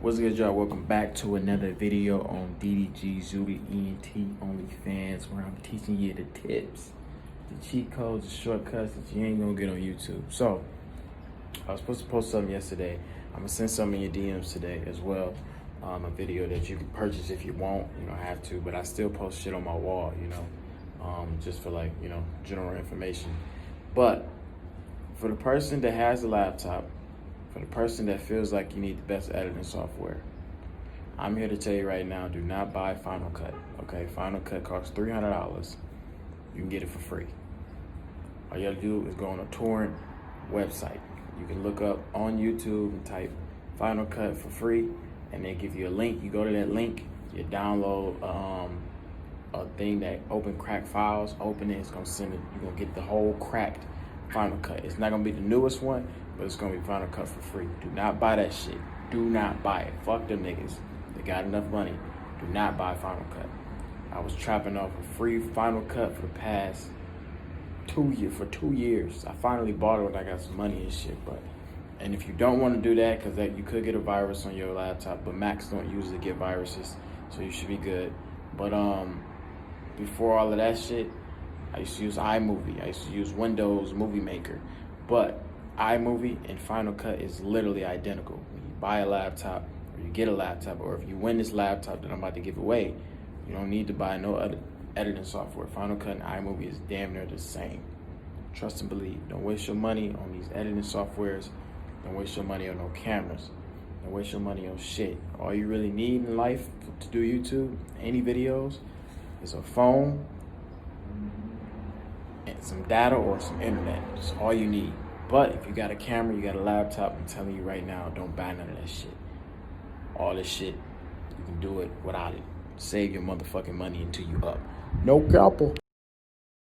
What's good, y'all? Welcome back to another video on Ddg Onlyfans, where I'm teaching you the tips, the cheat codes, the shortcuts that you ain't gonna get on YouTube. So, I was supposed to post something yesterday. I'm gonna send some in your DMs today as well. A video that you can purchase if you want. You don't have to, but I still post shit on my wall, just for general information. But for the person that has a laptop, for the person that feels like you need the best editing software, I'm here to tell you right now, do not buy Final Cut, okay? Final Cut costs $300. You can get it for free. All you gotta do is go on a torrent website. You can look up on YouTube and type Final Cut for free, and they give you a link. You go to that link, you download a thing that open cracked files, open it, it's gonna send it, you're gonna get the whole cracked Final Cut. It's not gonna be the newest one, but it's gonna be Final Cut for free. Do not buy that shit. Do not buy it. Fuck them niggas. They got enough money. Do not buy Final Cut. I was trapping off a free Final Cut for the past 2 years. I finally bought it when I got some money and shit. And if you don't want to do that, because you could get a virus on your laptop, but Macs don't usually get viruses, so you should be good. But before all of that shit, I used to use iMovie. I used to use Windows Movie Maker. But iMovie and Final Cut is literally identical. When you buy a laptop, or you get a laptop, or if you win this laptop that I'm about to give away, you don't need to buy no other editing software. Final Cut and iMovie is damn near the same. Trust and believe. Don't waste your money on these editing softwares. Don't waste your money on no cameras. Don't waste your money on shit. All you really need in life to do YouTube, any videos, is a phone and some data or some internet. That's all you need. But if you got a camera, you got a laptop, I'm telling you right now, don't buy none of that shit. All this shit, you can do it without it. Save your motherfucking money until you up. No couple.